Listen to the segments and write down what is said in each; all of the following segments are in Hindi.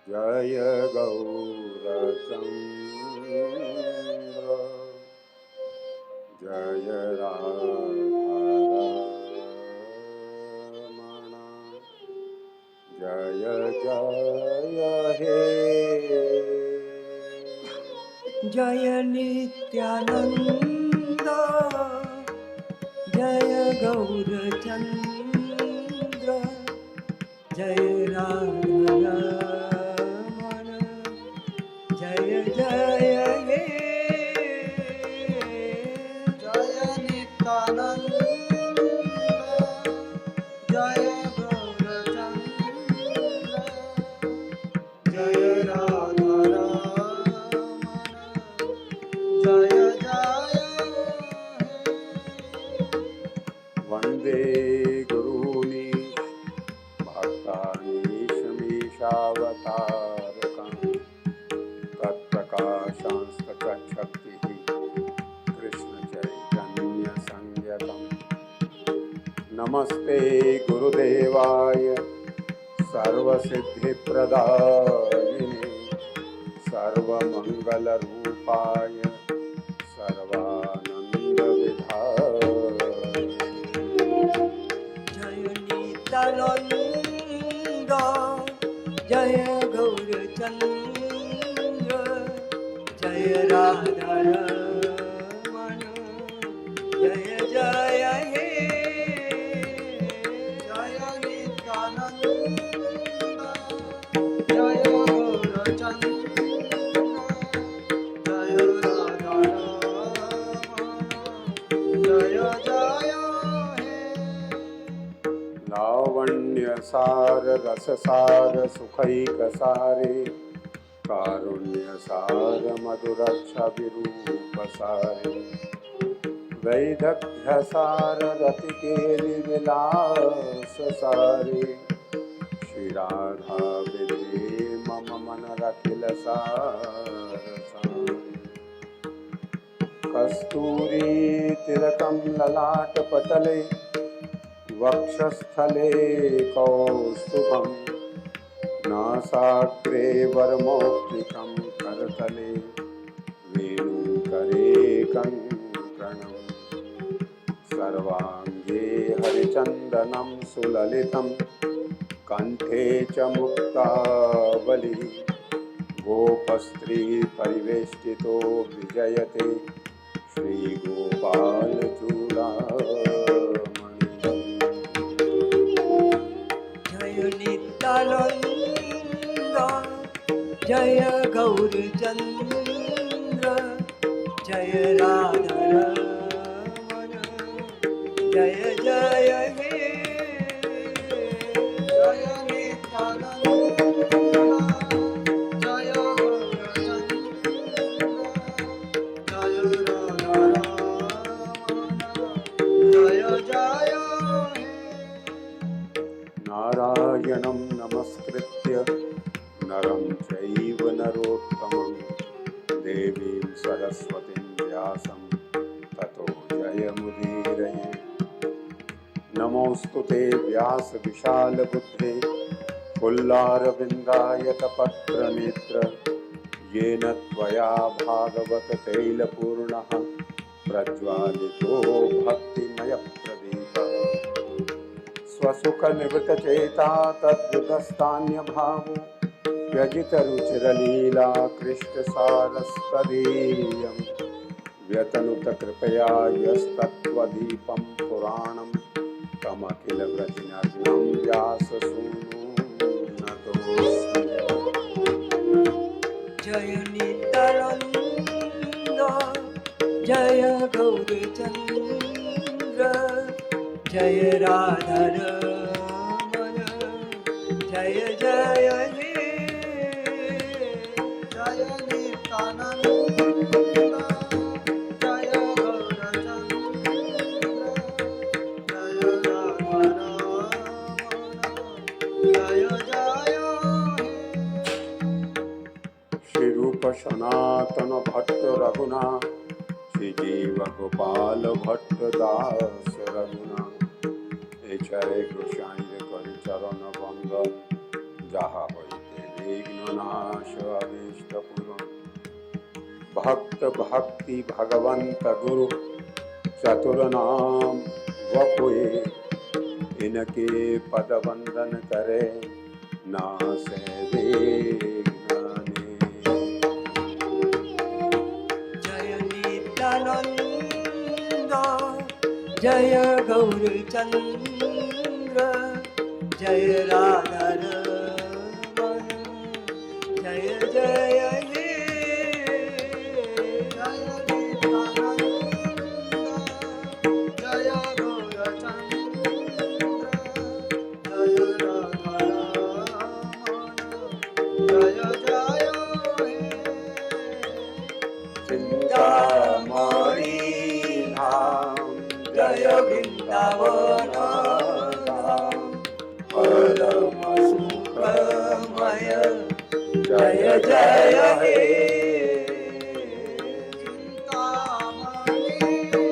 जय गौरचन्द्र जय राधारमण जय जय हे जय नित्यानंद जय गौरचन्द्र जय राधारमण जय जय हे जय नित्यानंद जय गौरचन्द्र जय राधारमण जय जय वन्दे गुरूनि भक्तानीशमीशावतारकान् तत्प्रकाशांस्तत्शक्तिः कृष्णचैतन्यसंज्ञकम् नमस्ते गुरुदेवाय सर्वसिद्धिप्रदायिने सर्वमङ्गलरूपाय सर्वानन्दविधाय जय नित्यानंद जय गौरचन्द्र जय राधारमण जय जय हे जय नित्यानंद जय गौरचन्द्र जय राधारमण जय जय हे लावण्यसार रससार सुखैकसारे कारुण्यसार मधुरक्षविरूपसारे वैदग्ध्यसार रतिकेलिविलाससारे श्रीराधा विधे मम मनरखिलसारसारे कस्तूरी तिलकं ललाटपटले वक्षस्थले कौस्तुभं नासाग्रे वरमौक्तिकं करतले वेणुकरे कङ्कणं सर्वाङ्गे हरिचन्दनं सुललितं कण्ठे च मुक्तावली गोपस्त्री परिवेष्टितो विजयते श्रीगोपालचूडामणि जय नित्यानंद जय गौरचन्द्र जय राधारमण जय जय हे जय नित्यानंद जय गौरचन्द्र जय राधारमण जय जय हे नारायणं नमस्कृत्य नरं चैव नरोत्तमं देवीं सरस्वतीं व्यासं ततो जयमुदीरये नमोऽस्तु ते व्यासविशालबुद्धे फुल्लारविन्दायतपत्रनेत्र येन त्वया भागवत तैलपूर्णः प्रज्वालितो भक्तिमयप्रदीपः स्वसुखनिवृतचेता तद्विदस्तान्यभावो व्यजितरुचिरलीला कृष्णसारस्तदीयं व्यतनुतकृपया यस्तत्त्वदीपं पुराणं तमखिलव्रजनग्नं व्याससूनुं जय नित्यानंद जय गौरचन्द्र जय राधारमण जय जय हे जय नित्यानंद जय गौरचन्द्र जय राधारमण जय जय हे श्रीरूप सनातन भट्ट रघुनाथ श्रीजीव गोपाल भट्ट दास रघुनाथ এছাড়ে গোসাইর করি চরণ বন্দন যাহা হইতে বিঘ্ন विनाश अभीष्ट पूर्ण भक्त भक्ति भगवंत गुरु चतुर नाम वपुए इनके पद वंदन करे नासे विघ्नानि। जय नित्यानंद जय गौरचंद्र जय राधा रमण जय जय हे जय नित्यानंद जय गौरचंद्र जय राधारमण जय जय हे चिंतामणि धाम जय वृंदावन धाम परम सुखमय जय जय हे चिंतामणि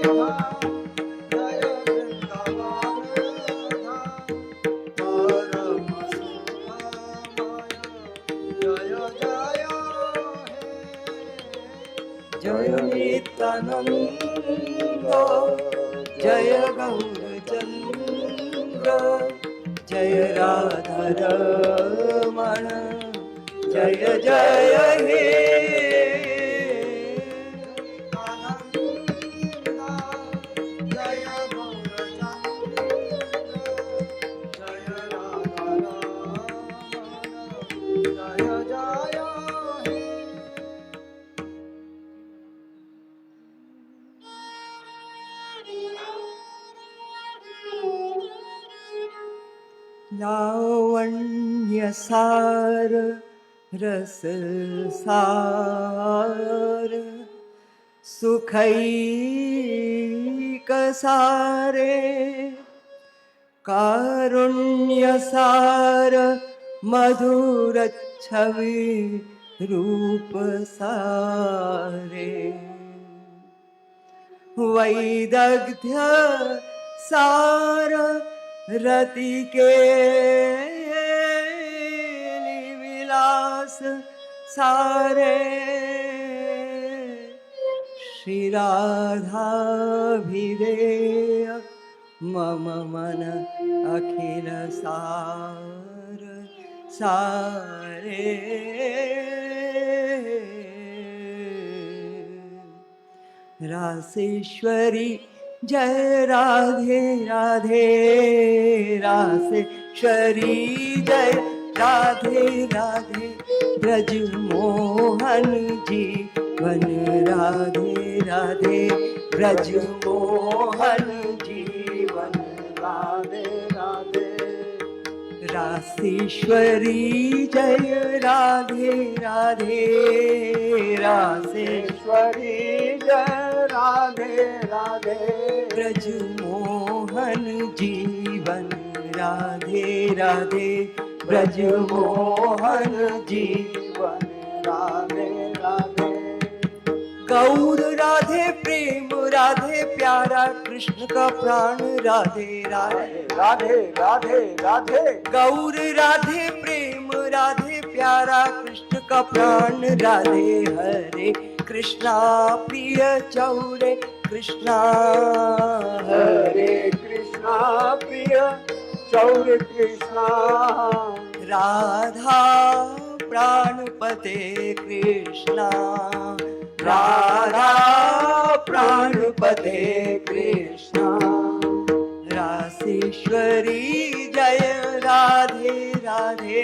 धाम जय वृंदावन धाम परम सुखमय जय जय हे जय नित्यानंद जय गौरचंद्र जय राधा रमण जय जय हे जय गौरचंद्र जय राधारमण जय जय हे लावण्य सार रस सार सुखैक सारे कारुण्य सार मधुर छवि रूप सारे वैदग्ध्य सार रति के विलास सारे श्री राधा भिदेय मम मन अखिल सार सारे रासेश्वरी जय राधे राधे रासेश्वरी जय राधे राधे ब्रज मोहन जीवन राधे राधे ब्रज मोहन जीवन राधे राधे रासेश्वरी जय राधे राधे रासेश्वरी जय राधे राधे ब्रज मोहन जीवन राधे राधे ब्रज मोहन जीवन राधे राधे गौर राधे प्रेम राधे प्यारा कृष्ण का प्राण राधे राधे राधे राधे राधे गौर राधे प्रेम राधे प्यारा कृष्ण का प्राण राधे हरे कृष्णा प्रिय चौरे कृष्णा हरे कृष्णा प्रिय चौर कृष्णा राधा प्राणपते कृष्णा राधा प्राणपते कृष्णा रासेश्वरी जय राधे राधे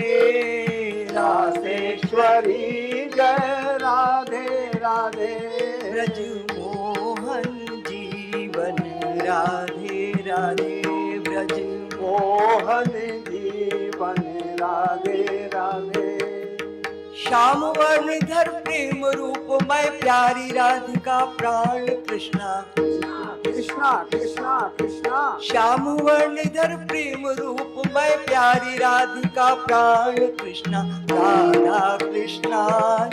रासेश्वरी जय राधे राधे ब्रज मोहन जीवन राधे राधे ब्रज मोहन जीवन राधे राधे श्याम वर्णधर प्रेम रूप मैं प्यारी राधिका प्राण कृष्णा कृष्णा कृष्णा कृष्णा श्याम वर्णधर प्रेम रूप मैं प्यारी राधिका प्राण कृष्णा राधा कृष्णा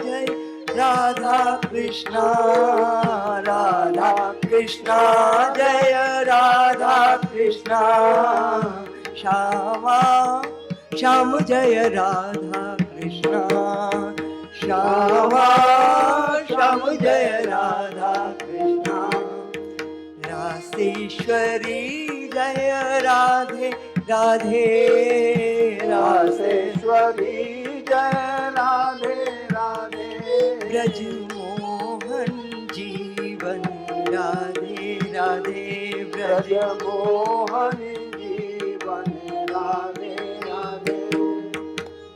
जय राधा कृष्णा राधा कृष्णा जय राधा कृष्णा श्यामा श्याम जय राधा कृष्णा श्यामा श्याम जय राधा कृष्णा रासेश्वरी जय राधे राधे रासेश्वरी जय राधे राधे ब्रज मोहन जीवन राधे राधे ब्रज मोहन जीवन राधे राधे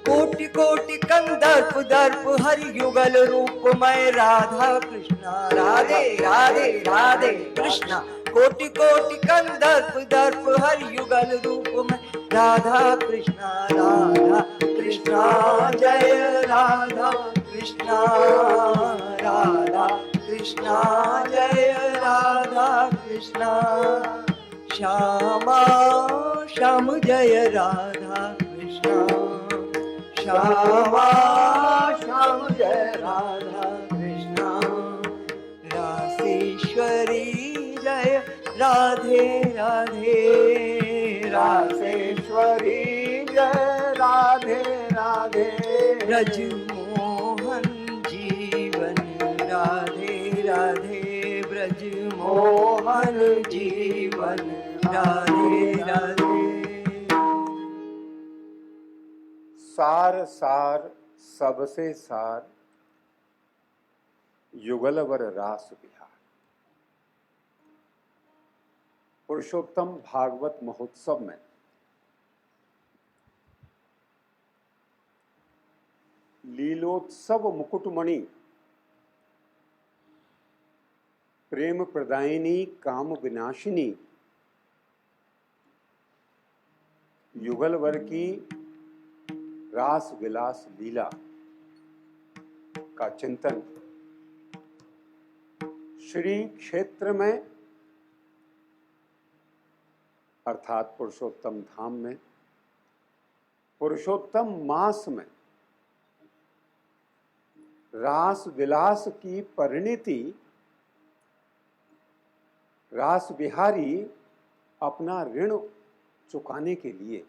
कोटि कोटि कंदर्प दर्प हरि युगल रूपमय राधा कृष्णा राधे राधे राधे कृष्णा कोटि कोटि कंदर्प दर्प हरि युगल रूपमय राधा कृष्णा जय राधा कृष्णा राधा कृष्णा जय राधा कृष्णा श्यामा श्याम जय राधा कृष्णा श्यामा श्याम जय राधा कृष्णा रासेश्वरी जय राधे राधे रासेश्वरी जय राधे राधे ब्रज मोहन जीवन राधे राधे ब्रज मोहन जीवन राधे राधे सार सार सबसे सार युगलवर रास बिहार पुरुषोत्तम भागवत महोत्सव में लीलोत्सव मुकुटमणि प्रेम प्रदायिनी काम विनाशिनी युगलवर की रास विलास लीला का चिंतन श्री क्षेत्र में अर्थात पुरुषोत्तम धाम में पुरुषोत्तम मास में रास विलास की परिणति रास बिहारी अपना ऋण चुकाने के लिए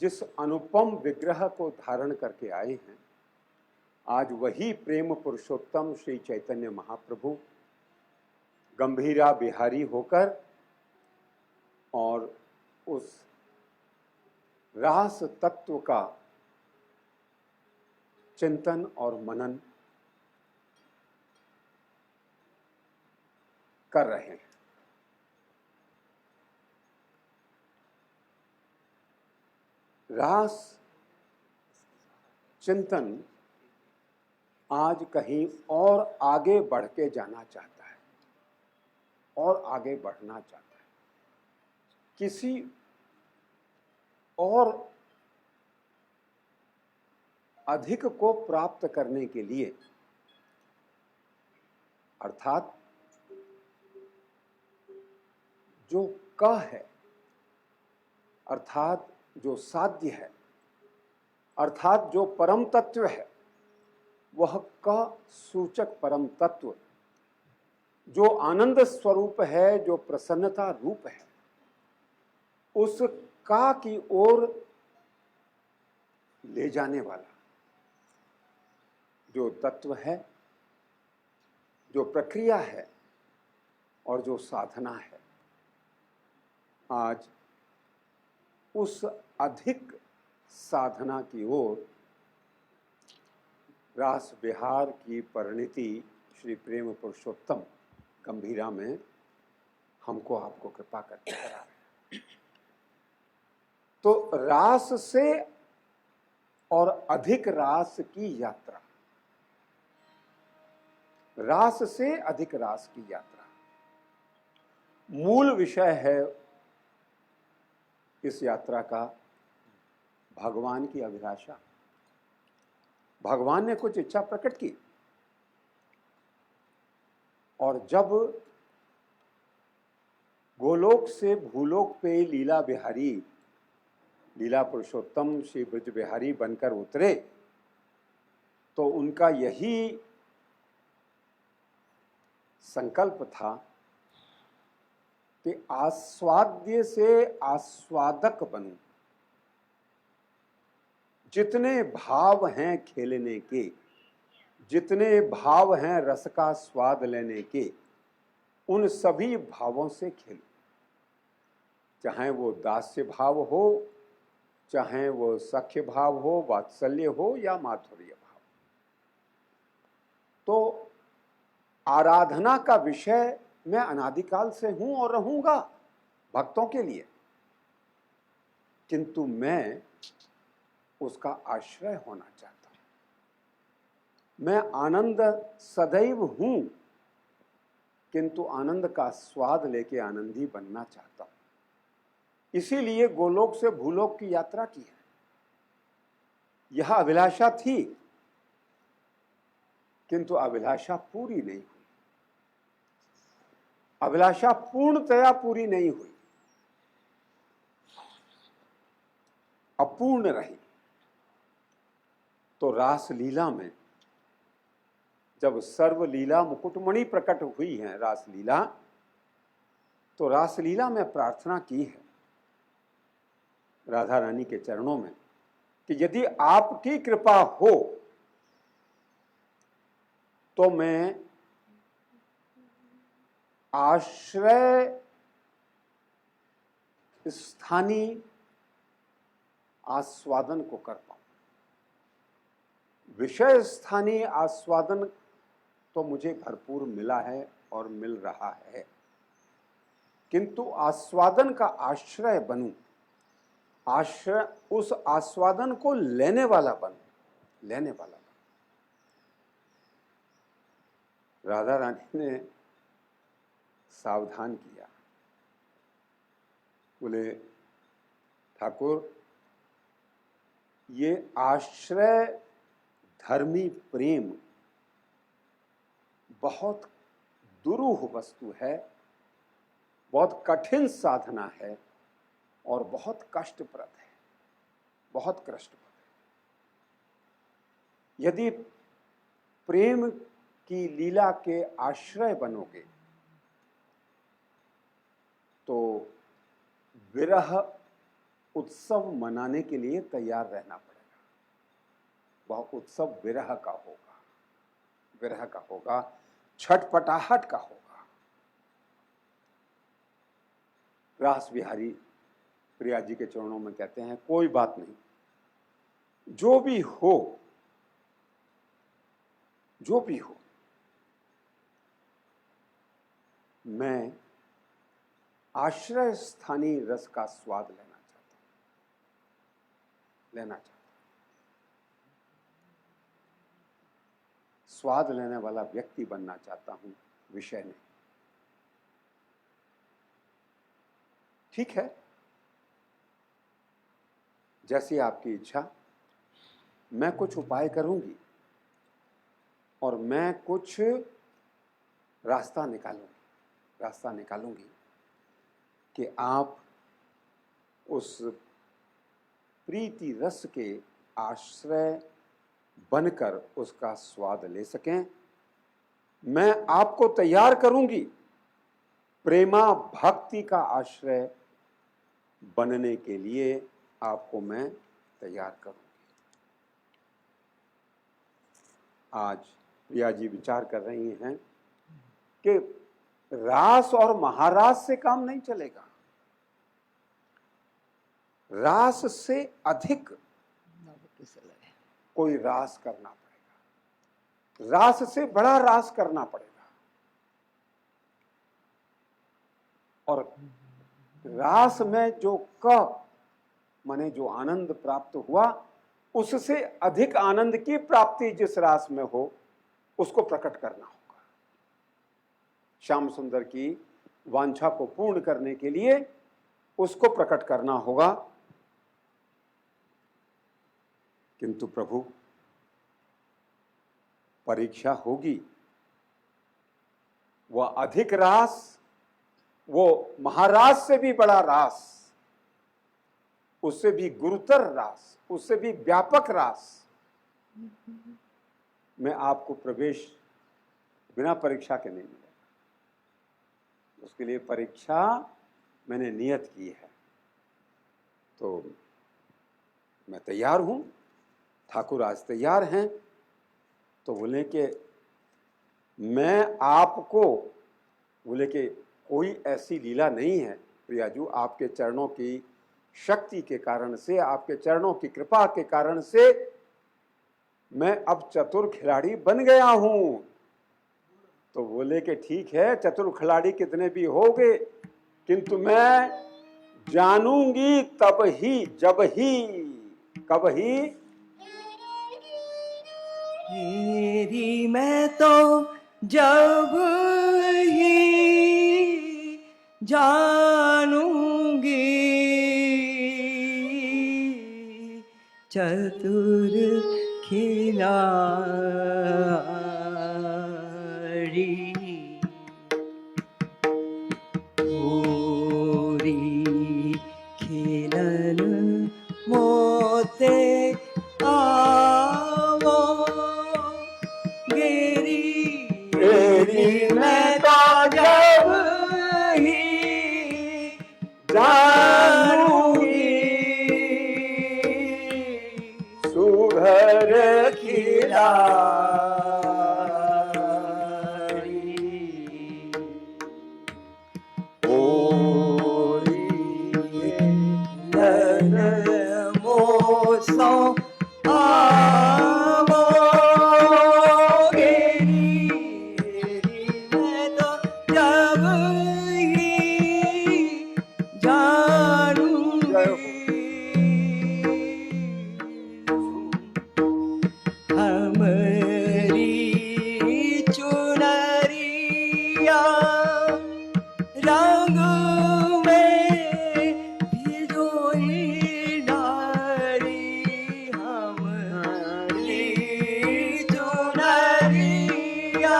जिस अनुपम विग्रह को धारण करके आए हैं, आज वही प्रेम पुरुषोत्तम श्री चैतन्य महाप्रभु गंभीरा बिहारी होकर और उस रास तत्व का चिंतन और मनन कर रहे हैं। रास चिंतन आज कहीं और आगे बढ़ के जाना चाहता है और आगे बढ़ना चाहता है, किसी और अधिक को प्राप्त करने के लिए, अर्थात जो क है, अर्थात जो साध्य है, अर्थात जो परम तत्व है, वह का सूचक परम तत्व जो आनंद स्वरूप है, जो प्रसन्नता रूप है, उस का की ओर ले जाने वाला जो तत्व है, जो प्रक्रिया है और जो साधना है, आज उस अधिक साधना की ओर रास विहार की परिणति श्री प्रेम पुरुषोत्तम गंभीरा में हमको आपको कृपा करके करा रहे हैं। तो रास से और अधिक रास की यात्रा, रास से अधिक रास की यात्रा मूल विषय है इस यात्रा का। भगवान की अभिलाषा, भगवान ने कुछ इच्छा प्रकट की और जब गोलोक से भूलोक पे लीला बिहारी, लीला पुरुषोत्तम श्री ब्रज बिहारी बनकर उतरे, तो उनका यही संकल्प था कि आस्वाद्य से आस्वादक बनूं। जितने भाव हैं खेलने के, जितने भाव हैं रस का स्वाद लेने के, उन सभी भावों से खेलो। चाहे वो दास्य भाव हो, चाहे वो सख्य भाव हो, वात्सल्य हो या माधुर्य भाव। तो आराधना का विषय मैं अनादिकाल से हूं और रहूंगा भक्तों के लिए, किंतु मैं उसका आश्रय होना चाहता हूं। मैं आनंद सदैव हूं, किंतु आनंद का स्वाद लेके आनंदी बनना चाहता हूं। इसीलिए गोलोक से भूलोक की यात्रा की है। यह अभिलाषा थी, किंतु अभिलाषा पूरी नहीं हुई। अभिलाषा पूर्णतया पूरी नहीं हुई, अपूर्ण रही। तो रासलीला में जब सर्वलीला मुकुटमणि प्रकट हुई है रासलीला, तो रासलीला में प्रार्थना की है राधा रानी के चरणों में कि यदि आपकी कृपा हो तो मैं आश्रय स्थानीय आस्वादन को कर पाऊं। विषय स्थानीय आस्वादन तो मुझे भरपूर मिला है और मिल रहा है, किंतु आस्वादन का आश्रय बनूं, आश्रय उस आस्वादन को लेने वाला बनूं, लेने वाला बनूं। राधा रानी ने सावधान किया, बोले ठाकुर ये आश्रय धर्मी प्रेम बहुत दुरूह वस्तु है, बहुत कठिन साधना है और बहुत कष्टप्रद है, बहुत कष्टप्रद है। यदि प्रेम की लीला के आश्रय बनोगे तो विरह उत्सव मनाने के लिए तैयार रहना पड़ेगा। वह उत्सव विरह का होगा, विरह का होगा, छटपटाहट का होगा। रास बिहारी प्रिया जी के चरणों में कहते हैं कोई बात नहीं, जो भी हो, जो भी हो, मैं आश्रय स्थानीय रस का स्वाद लेना चाहता हूं, लेना चाहता हूं। स्वाद लेने वाला व्यक्ति बनना चाहता हूं, विषय नहीं। ठीक है, जैसी आपकी इच्छा। मैं कुछ उपाय करूंगी और मैं कुछ रास्ता निकालूंगी कि आप उस प्रीति रस के आश्रय बनकर उसका स्वाद ले सकें। मैं आपको तैयार करूंगी प्रेमा भक्ति का आश्रय बनने के लिए, आपको मैं तैयार करूंगी। आज प्रिया जी विचार कर रही हैं कि रास और महारास से काम नहीं चलेगा, रास से अधिक कोई रास करना पड़ेगा, रास से बड़ा रास करना पड़ेगा। और रास में जो माने जो आनंद प्राप्त हुआ, उससे अधिक आनंद की प्राप्ति जिस रास में हो उसको प्रकट करना होगा। श्याम सुंदर की वांछा को पूर्ण करने के लिए उसको प्रकट करना होगा। किंतु प्रभु परीक्षा होगी, वह अधिक रास, वो महारास से भी बड़ा रास, उससे भी गुरुतर रास, उससे भी व्यापक रास में आपको प्रवेश बिना परीक्षा के नहीं मिलेगा। उसके लिए परीक्षा मैंने नियत की है, तो मैं तैयार हूं ठाकुर आज तैयार हैं। तो बोले कि मैं आपको, बोले कि कोई ऐसी लीला नहीं है प्रियाजू, आपके चरणों की शक्ति के कारण से, आपके चरणों की कृपा के कारण से मैं अब चतुर खिलाड़ी बन गया हूं। तो बोले कि ठीक है, चतुर खिलाड़ी कितने भी होगे, किंतु मैं जानूंगी तब ही, जब ही, कब ही। तेरी मैं तो जब ही जानूंगी, चतुर खिलाड़ी होरी खेलन मोते आवो गेरी तेरी मैं तो जब ही जानूंगी, सुघर खिलाड़ी होरी लन मोसो आवो गेरी मैं तो जब ही जानूंगी, हमरी चुनरिया रंग में भिजोई नारी, हमरी चुनरिया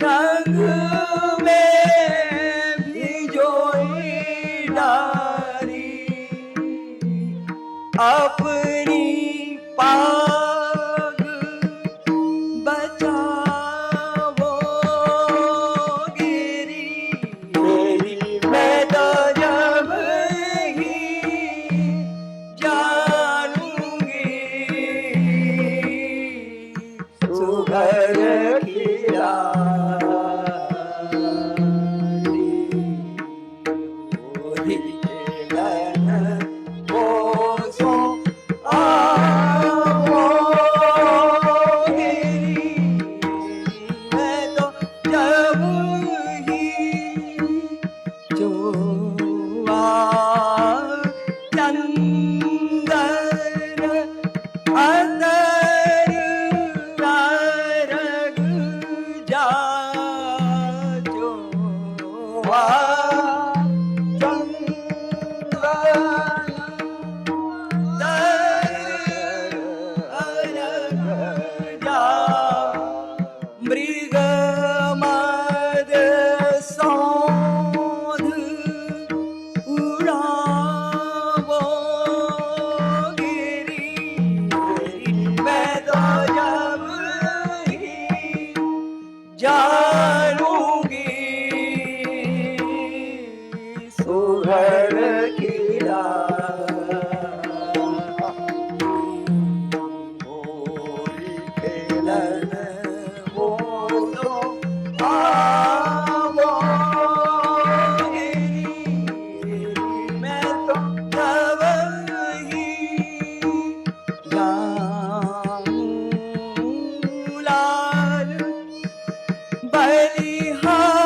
रंग में भिजोई नारी, अपनी पाग बचावो गिरी, मैं तो जब ही जानूंगी, सुघर खिलाड़ी होरी खेलन मोसो आवो गेरी, मैं तो जब ही जोआ चंदन अंदर रग जा, जोआ मृग मद सौध उड़ावो गिरी, मैं तो जब ही जानूंगी, सुघर खिलाड़ी खेलन मोसो आवो गेरी, मैं तो जब ही जानूं लाल बलिहारी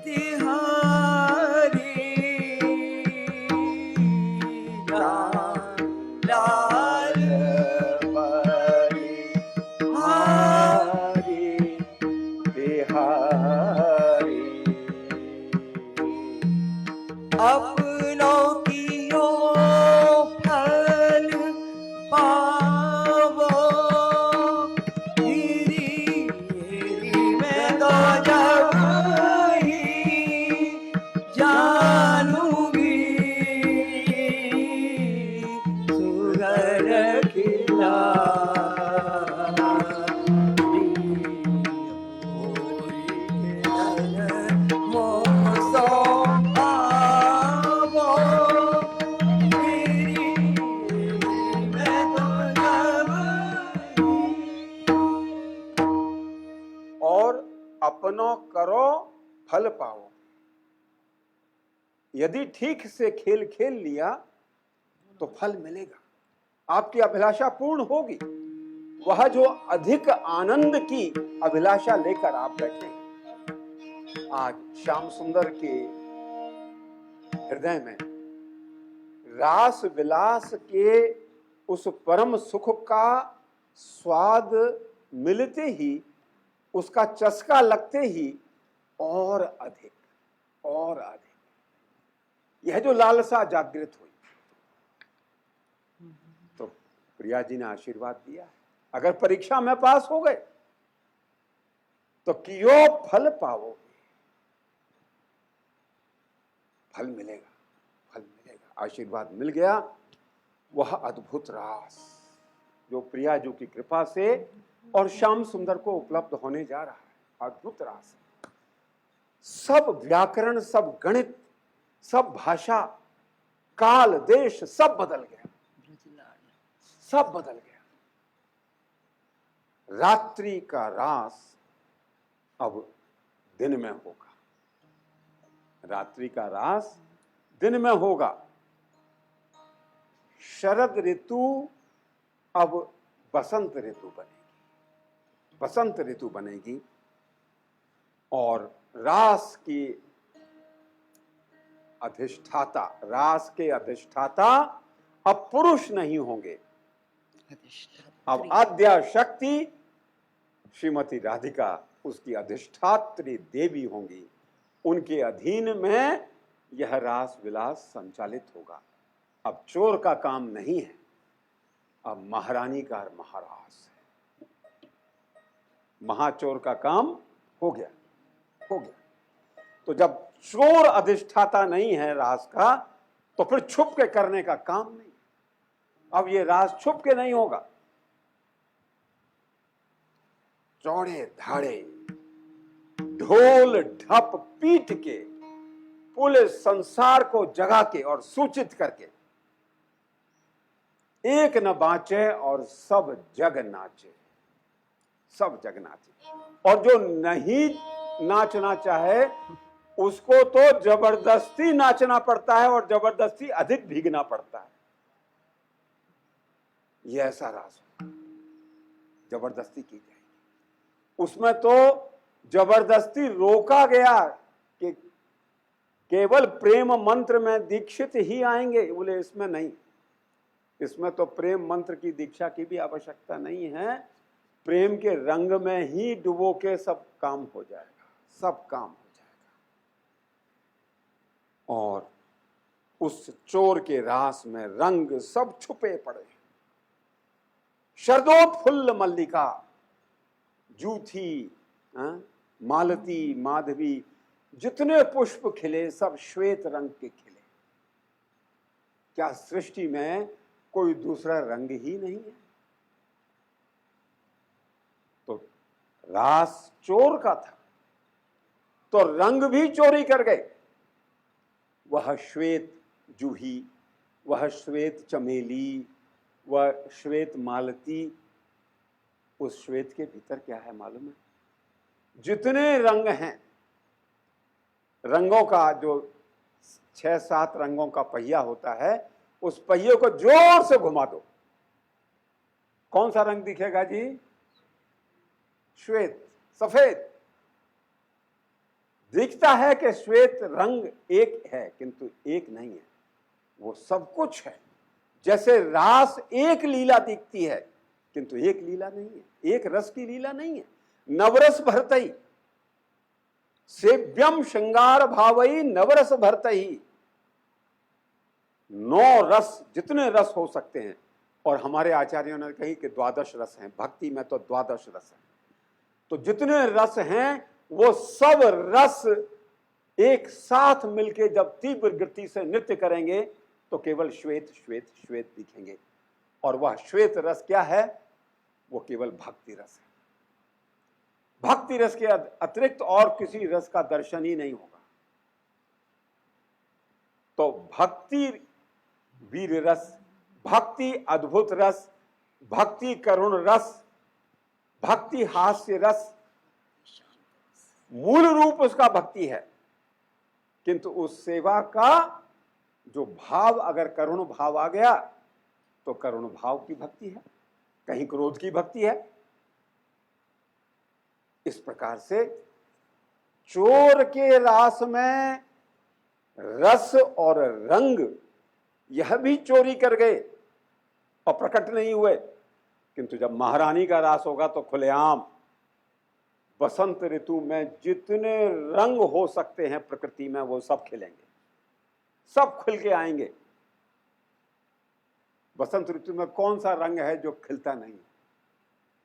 तिहारी, लाल हरि बिहारी। अपनों की ओ फल पावो गिरी, मैं तो जब ही जानूंगी, सुघर खिलाड़ी होरी खेलन मोसो आवो गेरी, फल पाओ। यदि ठीक से खेल खेल लिया तो फल मिलेगा, आपकी अभिलाषा पूर्ण होगी। वह जो अधिक आनंद की अभिलाषा लेकर आप बैठे हैं, आज श्याम सुंदर के हृदय में रास विलास के उस परम सुख का स्वाद मिलते ही, उसका चस्का लगते ही और अधिक यह जो लालसा जागृत हुई, तो प्रिया जी ने आशीर्वाद दिया है, अगर परीक्षा में पास हो गए तो कियो फल पाओगे, फल मिलेगा। आशीर्वाद मिल गया। वह अद्भुत रास जो प्रिया जी की कृपा से और श्याम सुंदर को उपलब्ध होने जा रहा है, अद्भुत रास। सब व्याकरण, सब गणित, सब भाषा, काल, देश सब बदल गया, सब बदल गया। रात्रि का रास अब दिन में होगा, रात्रि का रास दिन में होगा। शरद ऋतु अब बसंत ऋतु बनेगी, बसंत ऋतु बनेगी। और रास की अधिष्ठाता, रास के अधिष्ठाता अब पुरुष नहीं होंगे, अब आद्या शक्ति श्रीमती राधिका उसकी अधिष्ठात्री देवी होंगी। उनके अधीन में यह रास विलास संचालित होगा। अब चोर का काम नहीं है, अब महारानी का महारास है। महाचोर का काम हो गया, हो गया। तो जब चोर अधिष्ठाता नहीं है रास का, तो फिर छुप के करने का काम नहीं। अब ये रास छुप के नहीं होगा, चौड़े धाड़े ढोल ढप पीट के पूरे संसार को जगा के और सूचित करके, एक न बाँचे और सब जग नाचे, सब जग नाचे। और जो नहीं नाचना चाहे उसको तो जबरदस्ती नाचना पड़ता है और जबरदस्ती अधिक भीगना पड़ता है। यह ऐसा रास है, जबरदस्ती की जाएगी। उसमें तो जबरदस्ती रोका गया कि केवल प्रेम मंत्र में दीक्षित ही आएंगे, बोले इसमें नहीं, इसमें तो प्रेम मंत्र की दीक्षा की भी आवश्यकता नहीं है। प्रेम के रंग में ही डुबो के सब काम हो जाएगा, सब काम हो जाएगा। और उस चोर के रास में रंग सब छुपे पड़े। शरदोत्फुल्ल मल्लिका, जूथी, मालती, माधवी, जितने पुष्प खिले सब श्वेत रंग के खिले। क्या सृष्टि में कोई दूसरा रंग ही नहीं है? तो रास चोर का था, तो रंग भी चोरी कर गए। वह श्वेत जूही, वह श्वेत चमेली, वह श्वेत मालती। उस श्वेत के भीतर क्या है मालूम है? जितने रंग हैं, रंगों का जो 6-7 रंगों का पहिया होता है, उस पहिए को जोर से घुमा दो, कौन सा रंग दिखेगा जी? श्वेत, सफेद। दिखता है कि श्वेत रंग एक है, किंतु एक नहीं है, वो सब कुछ है। जैसे रास एक लीला दिखती है, किंतु एक लीला नहीं है, एक रस की लीला नहीं है। नवरस भरतई, सेव्यम श्रृंगार भावई नवरस भरतई। 9 रस, जितने रस हो सकते हैं। और हमारे आचार्यों ने कही कि 12 रस हैं, भक्ति में तो 12 रस हैं। तो जितने रस हैं वो सब रस एक साथ मिलके जब तीव्र गति से नृत्य करेंगे तो केवल श्वेत श्वेत श्वेत दिखेंगे। और वह श्वेत रस क्या है? वो केवल भक्ति रस है। भक्ति रस के अतिरिक्त और किसी रस का दर्शन ही नहीं होगा। तो भक्ति वीर रस, भक्ति अद्भुत रस, भक्ति करुण रस, भक्ति हास्य रस, मूल रूप उसका भक्ति है, किंतु उस सेवा का जो भाव, अगर करुण भाव आ गया तो करुण भाव की भक्ति है, कहीं क्रोध की भक्ति है। इस प्रकार से चोर के रास में रस और रंग यह भी चोरी कर गए और प्रकट नहीं हुए, किंतु जब महारानी का रास होगा तो खुलेआम बसंत ऋतु में जितने रंग हो सकते हैं प्रकृति में वो सब खिलेंगे, सब खुल के आएंगे। बसंत ऋतु में कौन सा रंग है जो खिलता नहीं,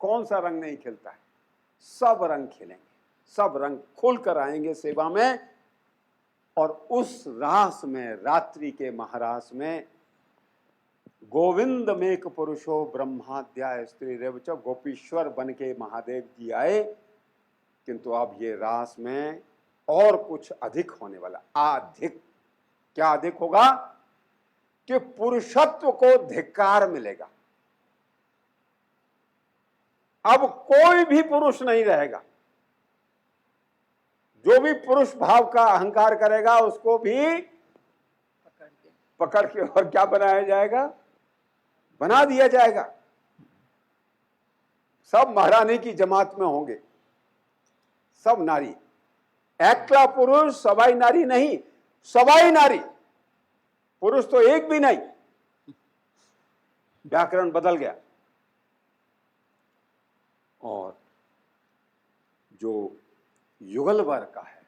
कौन सा रंग नहीं खिलता है? सब रंग खिलेंगे, सब रंग खुल कर आएंगे सेवा में। और उस रास में, रात्रि के महारास में, गोविंद मेक पुरुषो ब्रह्माद्या स्त्री रेवच, गोपीश्वर बन के महादेव जी आए। किंतु अब ये रास में और कुछ अधिक होने वाला, अधिक। क्या अधिक होगा? कि पुरुषत्व को धिक्कार मिलेगा। अब कोई भी पुरुष नहीं रहेगा, जो भी पुरुष भाव का अहंकार करेगा उसको भी पकड़ के और क्या बनाया जाएगा? बना दिया जाएगा। सब महारानी की जमात में होंगे, सब नारी। एकला पुरुष सवाई नारी नहीं, सवाई नारी। पुरुष तो एक भी नहीं, व्याकरण बदल गया। और जो युगल वर का है,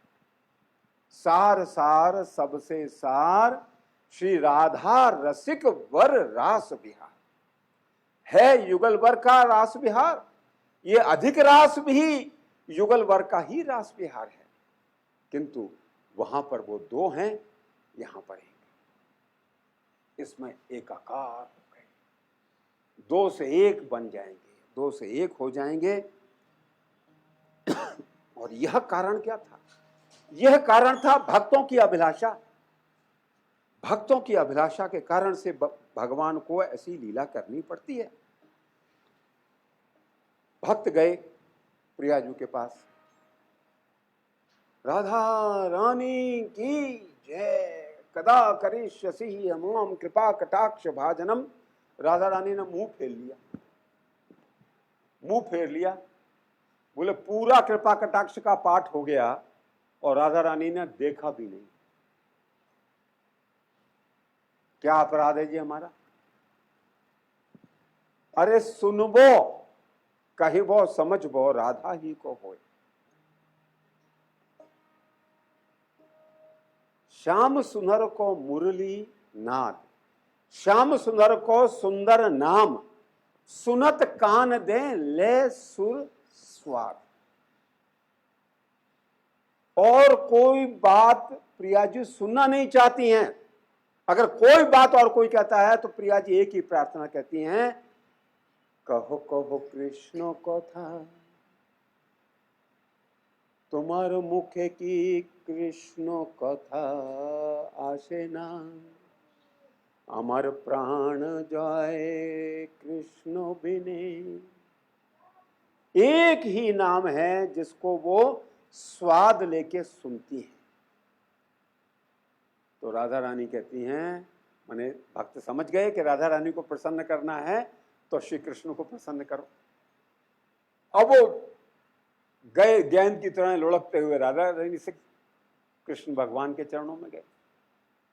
सार सार सबसे सार, श्री राधा रसिक वर रास विहार है। युगल वर का रास विहार, ये अधिक रास भी युगल वर का ही रास विहार है। किंतु वहां पर वो दो हैं, यहां पर एक। इसमें एकाकार हो गए, दो से एक बन जाएंगे, दो से एक हो जाएंगे। और यह कारण क्या था? यह कारण था भक्तों की अभिलाषा। भक्तों की अभिलाषा के कारण से भगवान को ऐसी लीला करनी पड़ती है। भक्त गए प्रियाजू के पास, राधा रानी की जय, कदा करिष्यसि माम कृपा कटाक्ष भाजनम। राधा रानी ने मुंह फेर लिया, मुंह फेर लिया। बोले पूरा कृपा कटाक्ष का पाठ हो गया और राधा रानी ने देखा भी नहीं। क्या अपराध है जी हमारा? अरे सुनबो, कहिबो, समझबो, राधा ही को होए। श्याम सुंदर को मुरली नाद, श्याम सुंदर को सुंदर नाम, सुनत कान दे ले सुर स्वाद। और कोई बात प्रिया जी सुनना नहीं चाहती हैं। अगर कोई बात और कोई कहता है तो प्रिया जी एक ही प्रार्थना कहती हैं, कहो कहो कृष्ण कथा, তোমার মুখে কি কৃষ্ণ কথা আসে না, আমার প্রাণ জয় कृष्ण बिने। एक ही नाम है जिसको वो स्वाद लेके सुनती है। तो राधा रानी कहती हैं, माने भक्त समझ गए कि राधा रानी को प्रसन्न करना है तो श्री कृष्ण को प्रसन्न करो। अब वो गए गेंद की तरह लुढ़कते हुए राधा रानी से कृष्ण भगवान के चरणों में गए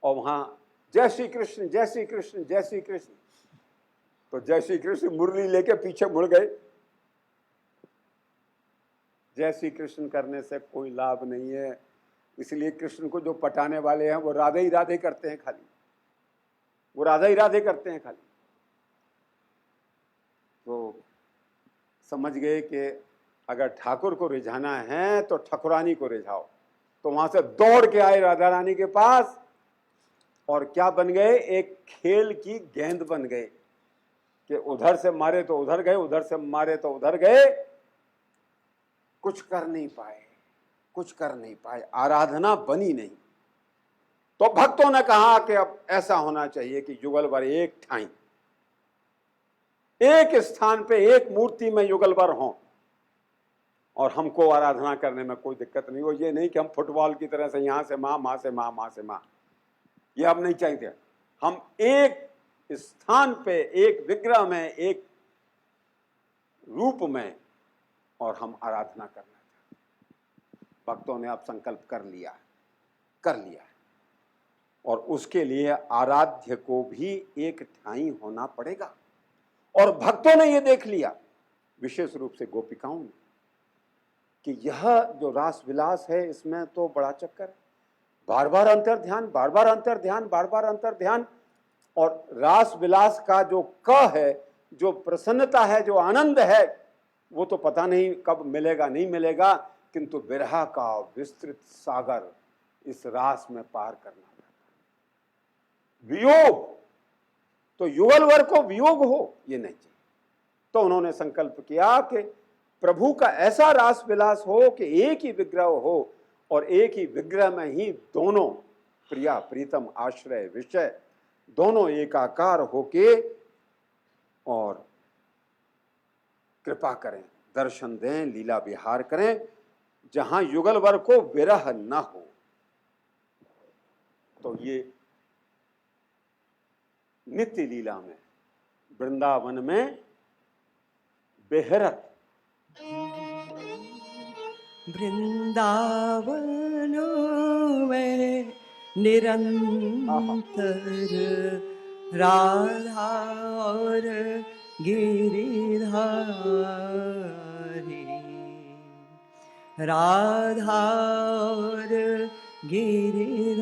और वहां जय श्री कृष्ण, जय श्री कृष्ण, जय श्री कृष्ण। तो जय श्री कृष्ण मुरली लेके पीछे मुड़ गए। जय श्री कृष्ण करने से कोई लाभ नहीं है, इसलिए कृष्ण को जो पटाने वाले हैं वो राधे ही राधे करते हैं खाली, वो राधा ही राधे करते हैं खाली। तो समझ गए कि अगर ठाकुर को रिझाना है तो ठकुरानी को रिझाओ। तो वहां से दौड़ के आए राधा रानी के पास और क्या बन गए? एक खेल की गेंद बन गए कि उधर से मारे तो उधर गए, उधर से मारे तो उधर गए। कुछ कर नहीं पाए, कुछ कर नहीं पाए, आराधना बनी नहीं। तो भक्तों ने कहा कि अब ऐसा होना चाहिए कि युगल वर एक ठाई, एक स्थान पे एक मूर्ति में युगल वर हों। और हमको आराधना करने में कोई दिक्कत नहीं हो। ये नहीं कि हम फुटबॉल की तरह से यहाँ से माँ, माँ से माँ, माँ से माँ, ये अब नहीं चाहिए। हम एक स्थान पे, एक विग्रह में, एक रूप में, और हम आराधना करना चाहते। भक्तों ने अब संकल्प कर लिया और उसके लिए आराध्य को भी एक ठाई होना पड़ेगा। और भक्तों ने यह देख लिया, विशेष रूप से गोपिकाओं ने, कि यह जो रास विलास है इसमें तो बड़ा चक्कर है, बार बार अंतर्ध्यान, बार बार अंतर्ध्यान, बार बार अंतर्ध्यान। और रास विलास का जो क है, जो प्रसन्नता है, जो आनंद है, वो तो पता नहीं कब मिलेगा, नहीं मिलेगा, किंतु विरह का विस्तृत सागर इस रास में पार करना रहता है। वियोग तो युगल वर को वियोग हो, ये नहीं चाहिए। तो उन्होंने संकल्प किया कि प्रभु का ऐसा रास विलास हो कि एक ही विग्रह हो और एक ही विग्रह में ही दोनों प्रिया, प्रीतम, आश्रय, विषय दोनों एकाकार होके और कृपा करें, दर्शन दें, लीला विहार करें, जहां युगल वर को विरह न हो। तो ये नित्य लीला में, वृंदावन में बेहरत वृंदावन में निरंतर राधा और गिरिधारी, राधा और गिरिधारी,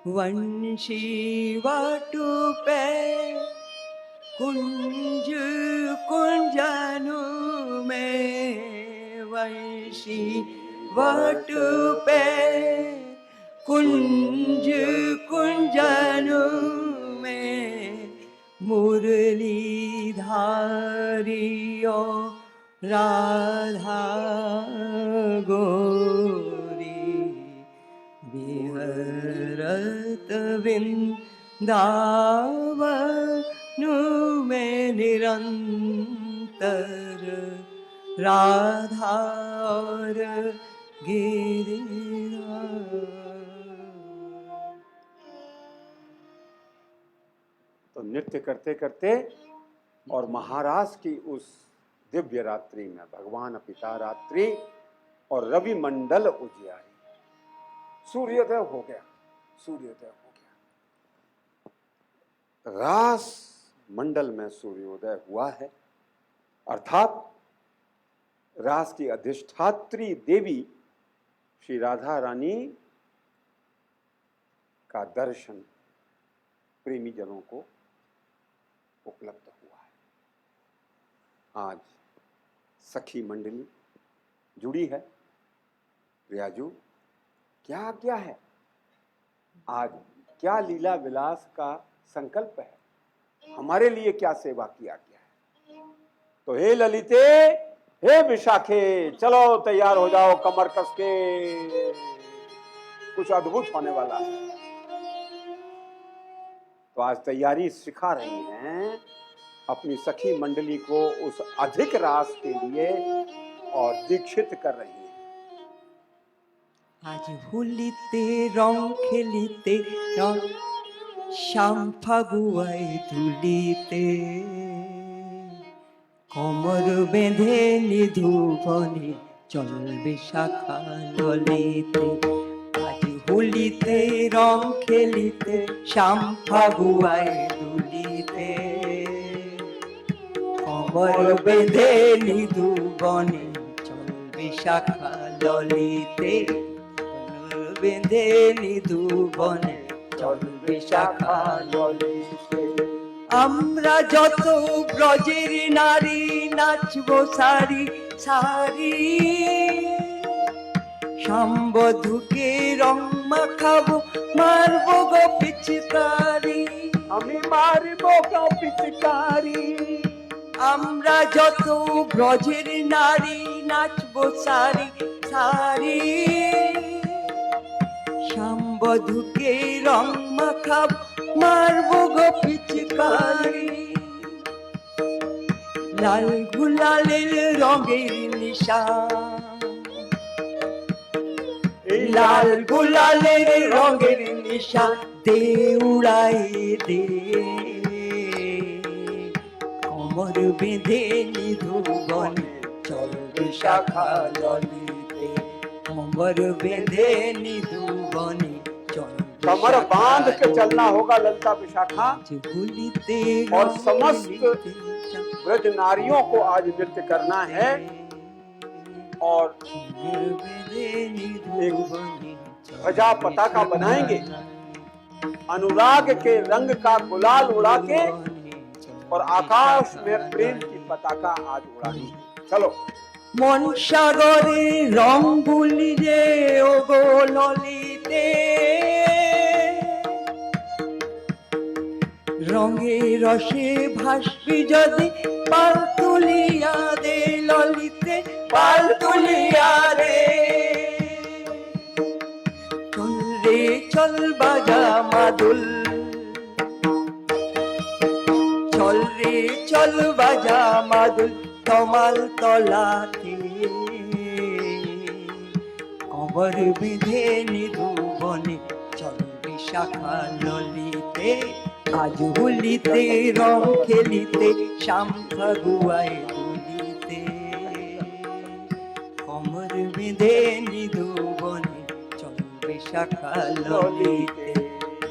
वंशी वाटु पे कुंज कुंजनु में, वंशी वाटु पे कुंज कुंजनु में, मुरली धारियो राधा गोरी, विहरत वृंदावनु में निरंतर राधा और गिरिधारी। तो नृत्य करते करते और महाराज की उस दिव्य रात्रि में भगवान पिता रात्रि और रवि मंडल उजियारी, सूर्योदय हो गया, सूर्योदय हो गया। रास मंडल में सूर्योदय हुआ है, अर्थात रास की अधिष्ठात्री देवी श्री राधा रानी का दर्शन प्रेमी जनों को उपलब्ध हुआ है। आज सखी मंडली जुड़ी है। रियाजू, क्या आज्ञा है? आज क्या लीला विलास का संकल्प है? हमारे लिए क्या सेवा की आज्ञा है? तो हे ललिते, हे विशाखे, चलो तैयार हो जाओ कमर कस के, कुछ अद्भुत होने वाला है। तो आज तैयारी सिखा रही हैं अपनी सखी मंडली को उस अधिक रास के लिए और दीक्षित कर रही हैं। आज होलिते रंग खेलिते रंग श्याम फागुआई धुलिते, कमर बेंधे निधुबने चलबे शाखा ललिते। आज होलिते रंग खेलिते श्याम फागुआई धुलिते, कमर बेंधे निधुबने चलबे शाखा ललिते, बेঁধে নিধুবনে চলবে শাখা ললিতে। আমরা যত ব্রজের নারী নাচবো সারি সারি, সম্বধুকে রং মাখাবো মারবো গো পিচকারি, আমি মারবো গো পিচকারি। আমরা যত ব্রজের নারী নাচবো সারি সারি, সম্বধুকে রং মাখাব মারবো গো পিচকারি। লাল গুলালের রঙের নিশান লাল গুলালের রঙের নিশান দে উড়াই দে কোমর বেঁধে নিধুবনে চলবে শাখা ললিতে কোমর বেঁধে নিধুবনে চলবে कमर बांध के चलना होगा ललिता विशाखा। झूलते और समस्त ब्रज नारियों को आज नृत्य करना है और एक ध्वजा पताका बनाएंगे, अनुराग के रंग का गुलाल उड़ा के और आकाश में प्रेम की पताका आज उड़ानी है। चलो মন সাগরে রং বুলি রে ও গো ললিতে রঙে রসে ভাসবি যদি পাল তুলিয়া দে ললিতে পাল তুলিয়া দে চল রে চল বাজা মাদুল চল রে চল বাজা মাদুল তমাল তলাতে কবর বেঁধে নিধুবনে চলবে শাখা ললিতে আজ হোলিতে রং খেলিতে শাম ফাগুয়ায় দুলিতে কমর বেঁধে নিধুবনে চলবে শাখা ললিতে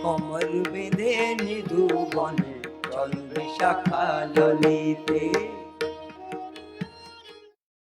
কমর বেঁধে নিধুবনে চলবে শাখা ললিতে